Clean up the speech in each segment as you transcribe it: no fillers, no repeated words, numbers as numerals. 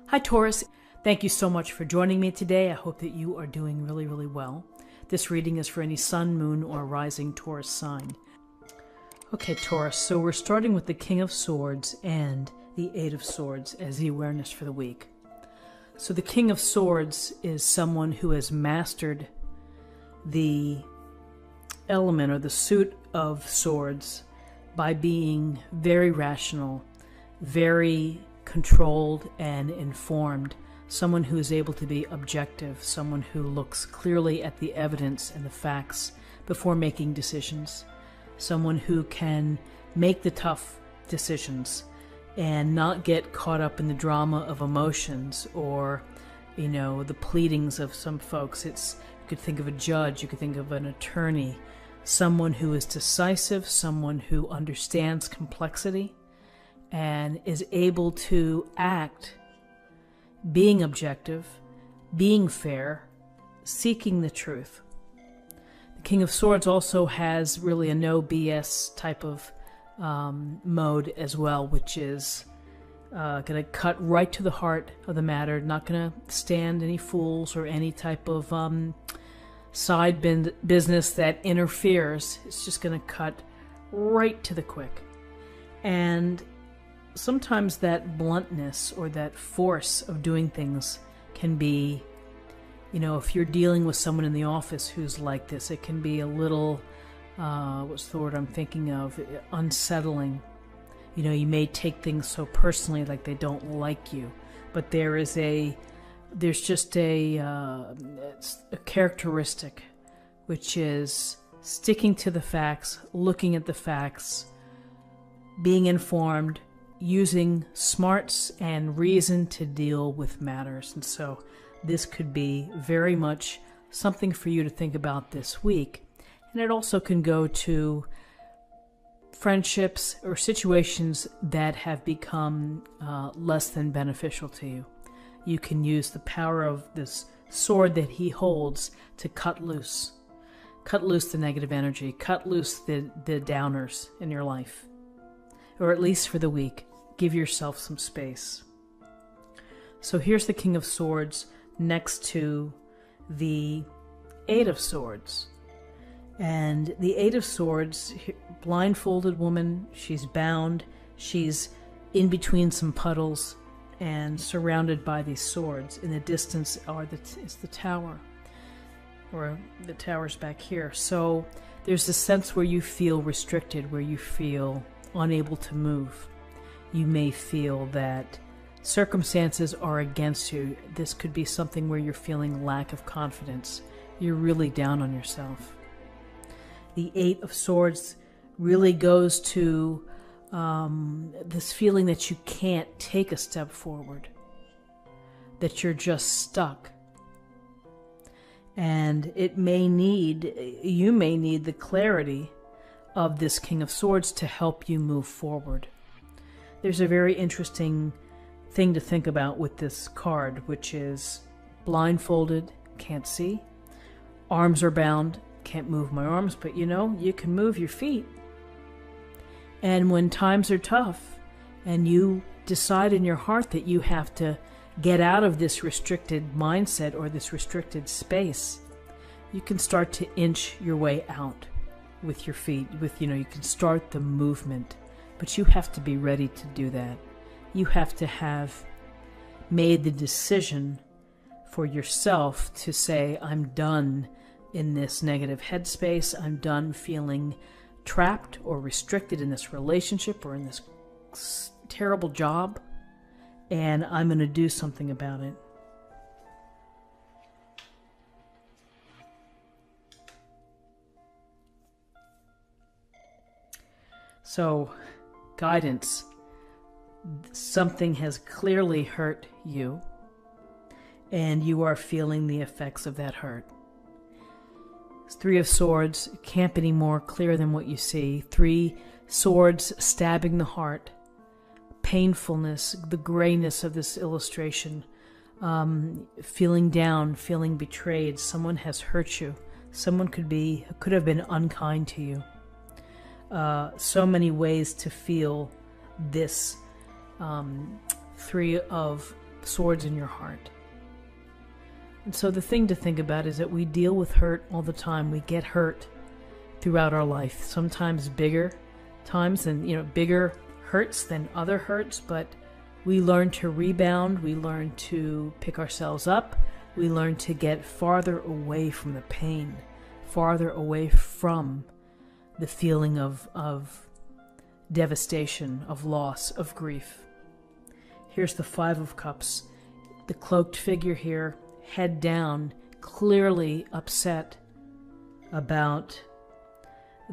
Hi Taurus, thank you so much for joining me today. I hope that you are doing really, really well. This reading is for any sun, moon, or rising Taurus sign. Okay Taurus, so we're starting with the King of Swords and the Eight of Swords as the awareness for the week. So the King of Swords is someone who has mastered the element or the suit of swords by being very rational, very controlled and informed, someone who is able to be objective, someone who looks clearly at the evidence and the facts before making decisions, someone who can make the tough decisions and not get caught up in the drama of emotions or, the pleadings of some folks. You could think of a judge, you could think of an attorney, someone who is decisive, someone who understands complexity and is able to act being objective, being fair, seeking the truth. The King of Swords also has really a no BS type of mode as well, which is going to cut right to the heart of the matter, not going to stand any fools or any type of side business that interferes. It's just going to cut right to the quick. And sometimes that bluntness or that force of doing things can be, if you're dealing with someone in the office who's like this, it can be a little, what's the word I'm thinking of, unsettling. You may take things so personally, like they don't like you, but there's just a characteristic, which is sticking to the facts, looking at the facts, being informed, using smarts and reason to deal with matters. And so this could be very much something for you to think about this week. And it also can go to friendships or situations that have become less than beneficial to you. You can use the power of this sword that he holds to cut loose the negative energy, cut loose the downers in your life, or at least for the week. Give yourself some space. So here's the King of Swords next to the Eight of Swords. And the Eight of Swords, blindfolded woman, she's bound, she's in between some puddles and surrounded by these swords. In the distance is the tower, or the tower's back here. So there's a sense where you feel restricted, where you feel unable to move. You may feel that circumstances are against you. This could be something where you're feeling lack of confidence. You're really down on yourself. The Eight of Swords really goes to this feeling that you can't take a step forward, that you're just stuck. And you may need the clarity of this King of Swords to help you move forward. There's a very interesting thing to think about with this card, which is blindfolded, can't see, arms are bound, can't move my arms, but you can move your feet. And when times are tough and you decide in your heart that you have to get out of this restricted mindset or this restricted space, you can start to inch your way out with your feet. You can start the movement, but you have to be ready to do that. You have to have made the decision for yourself to say, I'm done in this negative headspace. I'm done feeling trapped or restricted in this relationship or in this terrible job, and I'm going to do something about it. So, guidance. Something has clearly hurt you, and you are feeling the effects of that hurt. Three of Swords, can't be any more clear than what you see. Three swords stabbing the heart. Painfulness, the grayness of this illustration. Feeling down, feeling betrayed. Someone has hurt you. Someone could have been unkind to you. So many ways to feel this Three of swords in your heart. And so the thing to think about is that we deal with hurt all the time. We get hurt throughout our life, sometimes bigger times and, bigger hurts than other hurts, but we learn to rebound, we learn to pick ourselves up, we learn to get farther away from the pain, farther away from the feeling of devastation, of loss, of grief. Here's the Five of Cups, the cloaked figure here, head down, clearly upset about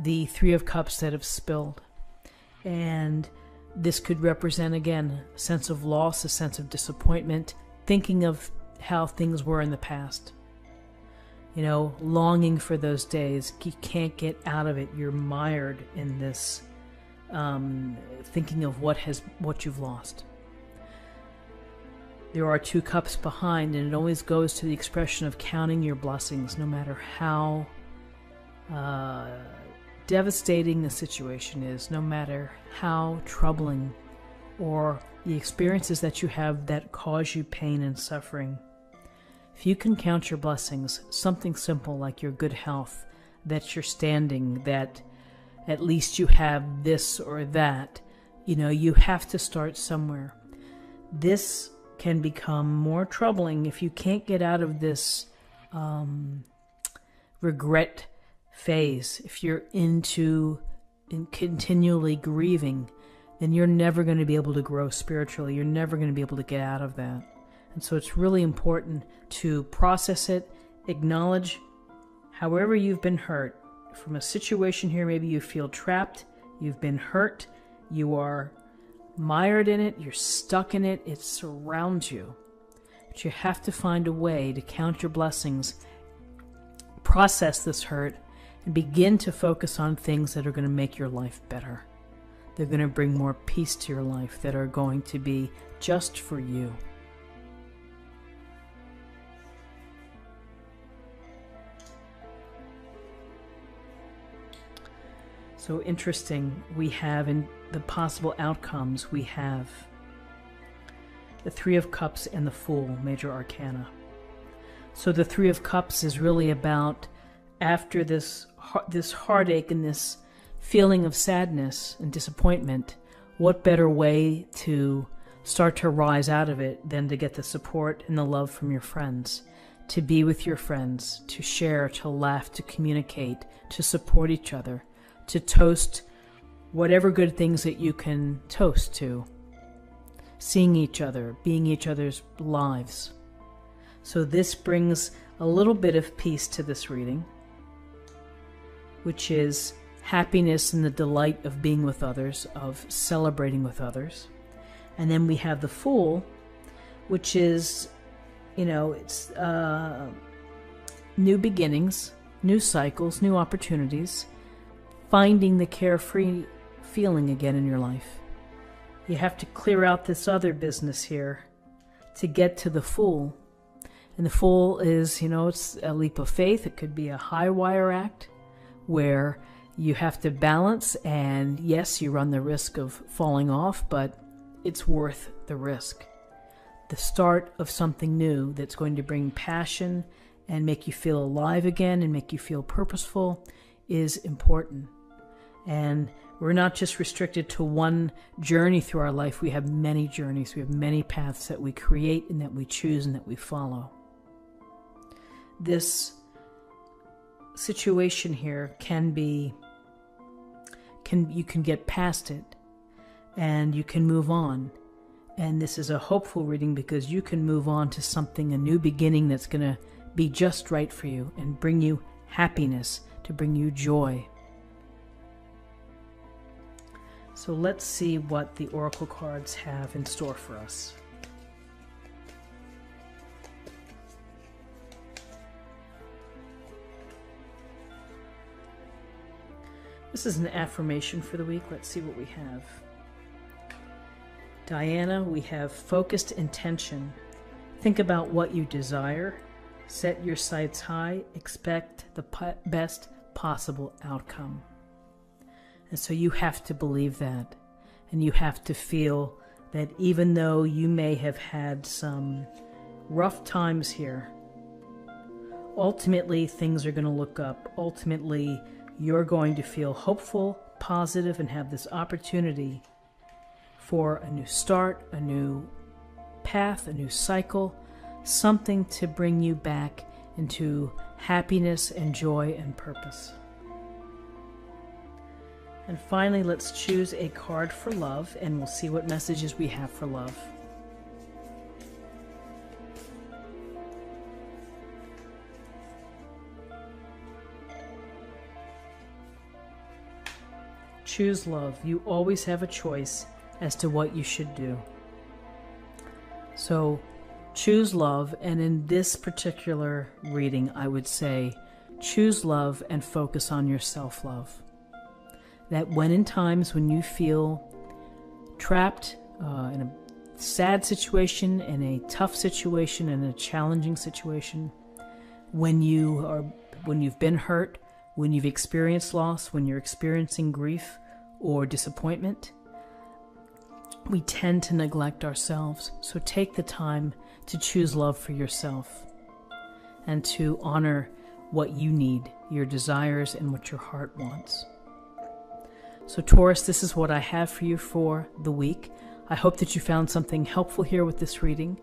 the Three of Cups that have spilled. And this could represent, again, a sense of loss, a sense of disappointment, thinking of how things were in the past. Longing for those days. You can't get out of it. You're mired in this thinking of what you've lost. There are two cups behind, and it always goes to the expression of counting your blessings, no matter how devastating the situation is, no matter how troubling or the experiences that you have that cause you pain and suffering. If you can count your blessings, something simple like your good health, that you're standing, that at least you have this or that, you have to start somewhere. This can become more troubling if you can't get out of this regret phase. If you're into continually grieving, then you're never going to be able to grow spiritually. You're never going to be able to get out of that. And so it's really important to process it, acknowledge however you've been hurt. From a situation here, maybe you feel trapped, you've been hurt, you are mired in it, you're stuck in it, it surrounds you. But you have to find a way to count your blessings, process this hurt, and begin to focus on things that are going to make your life better. They're going to bring more peace to your life, that are going to be just for you. So interesting, we have in the possible outcomes, we have the Three of Cups and the Fool, major arcana. So the Three of Cups is really about, after this heartache and this feeling of sadness and disappointment, what better way to start to rise out of it than to get the support and the love from your friends, to be with your friends, to share, to laugh, to communicate, to support each other, to toast whatever good things that you can toast to, seeing each other, being each other's lives. So this brings a little bit of peace to this reading, which is happiness and the delight of being with others, of celebrating with others. And then we have the Fool, which is, it's new beginnings, new cycles, new opportunities, finding the carefree feeling again in your life. You have to clear out this other business here to get to the Fool. And the Fool is, it's a leap of faith. It could be a high wire act where you have to balance, and yes, you run the risk of falling off, but it's worth the risk. The start of something new that's going to bring passion and make you feel alive again and make you feel purposeful is important. And we're not just restricted to one journey through our life. We have many journeys. We have many paths that we create and that we choose and that we follow. This situation here you can get past it and you can move on. And this is a hopeful reading because you can move on to something, a new beginning that's going to be just right for you and bring you happiness, to bring you joy. So let's see what the oracle cards have in store for us. This is an affirmation for the week. Let's see what we have. Diana, we have focused intention. Think about what you desire. Set your sights high. Expect the best possible outcome. And so you have to believe that. And you have to feel that even though you may have had some rough times here, ultimately things are going to look up. Ultimately, you're going to feel hopeful, positive, and have this opportunity for a new start, a new path, a new cycle, something to bring you back into happiness and joy and purpose. And finally, let's choose a card for love, and we'll see what messages we have for love. Choose love. You always have a choice as to what you should do. So choose love, and in this particular reading, I would say choose love and focus on your self-love. That when in times when you feel trapped in a sad situation, in a tough situation, in a challenging situation, when you've been hurt, when you've experienced loss, when you're experiencing grief or disappointment, we tend to neglect ourselves. So take the time to choose love for yourself and to honor what you need, your desires, and what your heart wants. So Taurus, this is what I have for you for the week. I hope that you found something helpful here with this reading.